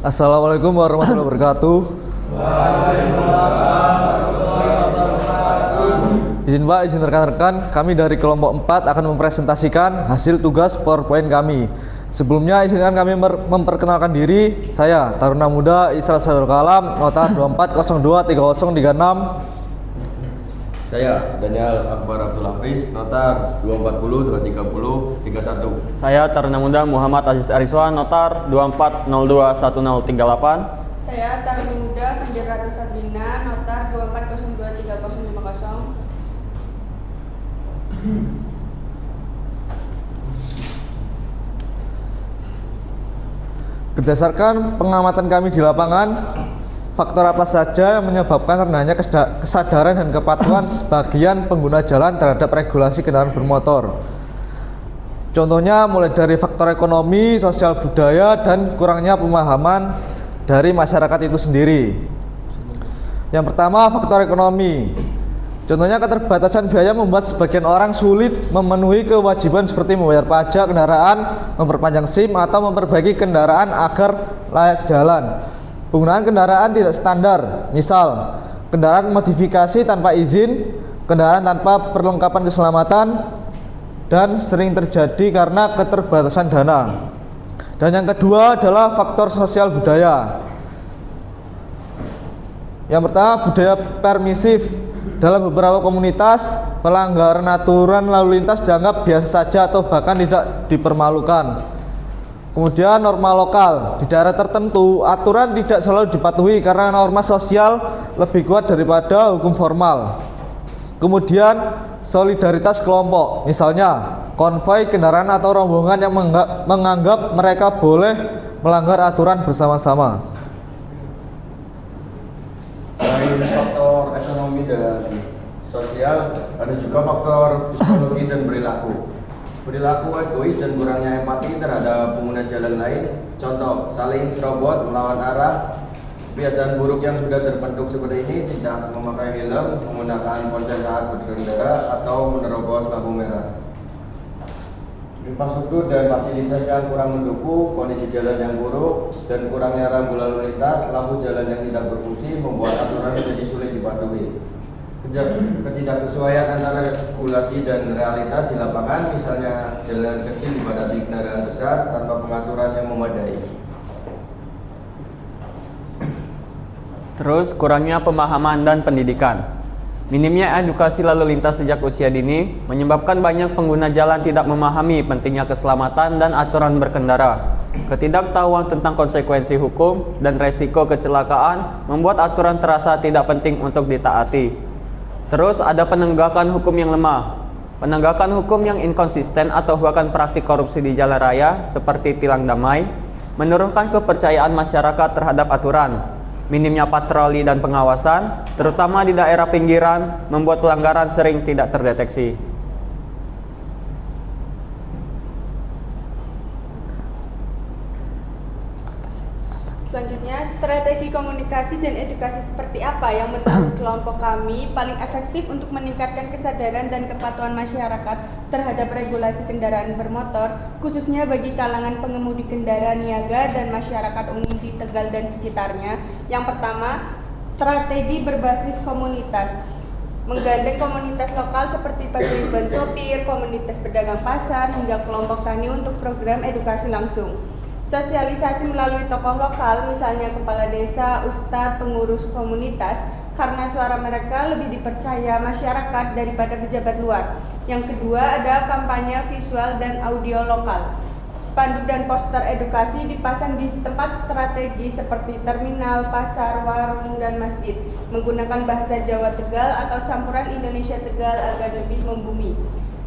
Assalamualaikum warahmatullahi wabarakatuh. Izin Pak, izin rekan-rekan, kami dari kelompok 4 akan mempresentasikan hasil tugas PowerPoint kami. Sebelumnya izinkan kami memperkenalkan diri. Saya Taruna Muda Isra Sadul Kalam, nota 24023036. Saya Daniel Akbar Abdul Hafiz, notar 240 230 31. Saya Taruna Muda Muhammad Aziz Ariswan, notar 24021038. Saya Taruna Muda Sanjara Sabrina, notar 24023050. Berdasarkan pengamatan kami di lapangan, faktor apa saja yang menyebabkan rendahnya kesadaran dan kepatuhan sebagian pengguna jalan terhadap regulasi kendaraan bermotor? Contohnya mulai dari faktor ekonomi, sosial budaya, dan kurangnya pemahaman dari masyarakat itu sendiri. Yang pertama, faktor ekonomi. Contohnya keterbatasan biaya membuat sebagian orang sulit memenuhi kewajiban seperti membayar pajak kendaraan, memperpanjang SIM, atau memperbaiki kendaraan agar layak jalan. Penggunaan kendaraan tidak standar, misal kendaraan modifikasi tanpa izin, kendaraan tanpa perlengkapan keselamatan, dan sering terjadi karena keterbatasan dana. Dan yang kedua adalah faktor sosial budaya. Yang pertama, budaya permisif. Dalam beberapa komunitas, pelanggaran aturan lalu lintas dianggap biasa saja atau bahkan tidak dipermalukan. Kemudian norma lokal. Di daerah tertentu, aturan tidak selalu dipatuhi karena norma sosial lebih kuat daripada hukum formal. Kemudian solidaritas kelompok. Misalnya, konvoi kendaraan atau rombongan yang menganggap mereka boleh melanggar aturan bersama-sama. Selain faktor ekonomi dan sosial, ada juga faktor psikologi dan perilaku. Perilaku egois dan kurangnya empati terhadap pengguna jalan lain. Contoh, saling serobot, melawan arah. Kebiasaan buruk yang sudah terbentuk seperti ini tidak memakai helm, menggunakan ponsel saat berkendara, atau menerobos lampu merah. Infrastruktur dan fasilitas yang kurang mendukung, kondisi jalan yang buruk, dan kurangnya rambu lalu lintas, lampu jalan yang tidak berfungsi membuat aturan menjadi sulit dipatuhi. Ketidaksesuaian antara regulasi dan realitas di lapangan, misalnya jalan kecil dipadati kendaraan besar tanpa pengaturan yang memadai. Terus kurangnya pemahaman dan pendidikan. Minimnya edukasi lalu lintas sejak usia dini menyebabkan banyak pengguna jalan tidak memahami pentingnya keselamatan dan aturan berkendara. Ketidaktahuan tentang konsekuensi hukum dan resiko kecelakaan membuat aturan terasa tidak penting untuk ditaati. Terus ada penegakan hukum yang lemah. Penegakan hukum yang inkonsisten atau bahkan praktik korupsi di jalan raya seperti tilang damai menurunkan kepercayaan masyarakat terhadap aturan. Minimnya patroli dan pengawasan, terutama di daerah pinggiran, membuat pelanggaran sering tidak terdeteksi. Selanjutnya, strategi komunikasi dan edukasi seperti apa yang menurut kelompok kami paling efektif untuk meningkatkan kesadaran dan kepatuhan masyarakat terhadap regulasi kendaraan bermotor, khususnya bagi kalangan pengemudi kendaraan niaga dan masyarakat umum di Tegal dan sekitarnya. Yang pertama, strategi berbasis komunitas. Menggandeng komunitas lokal seperti paguyuban sopir, komunitas pedagang pasar, hingga kelompok tani untuk program edukasi langsung. Sosialisasi melalui tokoh lokal, misalnya kepala desa, ustadz, pengurus komunitas, karena suara mereka lebih dipercaya masyarakat daripada pejabat luar. Yang kedua ada kampanye visual dan audio lokal. Spanduk dan poster edukasi dipasang di tempat strategis seperti terminal, pasar, warung, dan masjid, menggunakan bahasa Jawa Tegal atau campuran Indonesia Tegal agar lebih membumi.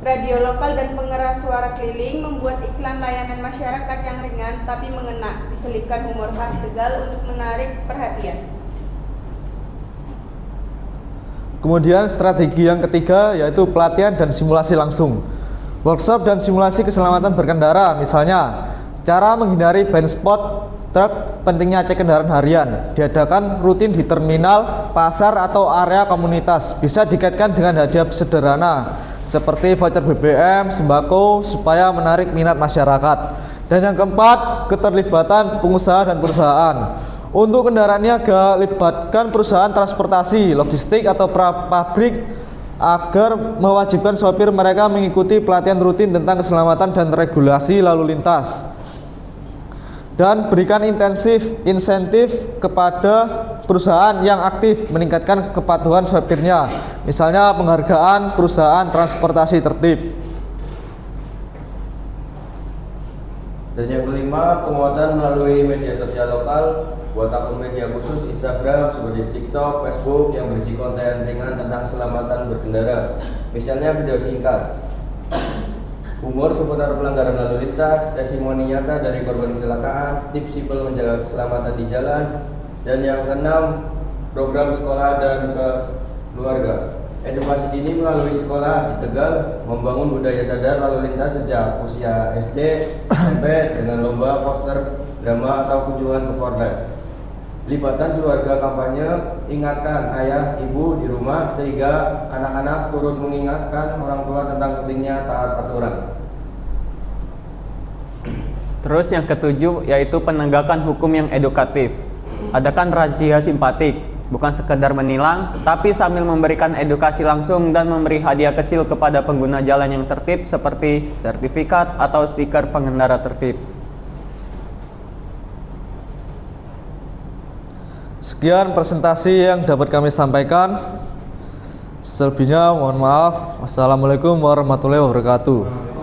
Radio lokal dan pengeras suara keliling membuat iklan layanan masyarakat yang ringan tapi mengena, diselipkan humor khas Tegal untuk menarik perhatian. Kemudian strategi yang ketiga yaitu pelatihan dan simulasi langsung. Workshop dan simulasi keselamatan berkendara, misalnya cara menghindari blind spot truk, pentingnya cek kendaraan harian, diadakan rutin di terminal, pasar, atau area komunitas. Bisa dikaitkan dengan hadiah sederhana seperti voucher BBM, sembako, supaya menarik minat masyarakat. Dan yang keempat, keterlibatan pengusaha dan perusahaan. Untuk kendaraan niaga, libatkan perusahaan transportasi, logistik atau pabrik agar mewajibkan sopir mereka mengikuti pelatihan rutin tentang keselamatan dan regulasi lalu lintas. Dan berikan insentif kepada perusahaan yang aktif meningkatkan kepatuhan sopirnya, misalnya penghargaan perusahaan transportasi tertib. Dan yang kelima, penguatan melalui media sosial lokal. Buat akun media khusus Instagram seperti TikTok, Facebook yang berisi konten ringan tentang keselamatan berkendara, misalnya video singkat, humor seputar pelanggaran lalu lintas, testimoni nyata dari korban kecelakaan, tips simpel menjaga keselamatan di jalan. Dan yang keenam, program sekolah dan keluarga. Edukasi dini melalui sekolah di Tegal membangun budaya sadar lalu lintas sejak usia SD, SMP dengan lomba, poster, drama atau kunjungan ke Polres. Lipatan keluarga kampanye, ingatkan ayah, ibu di rumah sehingga anak-anak turut mengingatkan orang tua tentang pentingnya taat aturan. Terus yang ketujuh yaitu penegakan hukum yang edukatif. Adakan razia simpatik, bukan sekedar menilang, tapi sambil memberikan edukasi langsung dan memberi hadiah kecil kepada pengguna jalan yang tertib seperti sertifikat atau stiker pengendara tertib. Sekian presentasi yang dapat kami sampaikan. Selebihnya mohon maaf. Wassalamualaikum warahmatullahi wabarakatuh.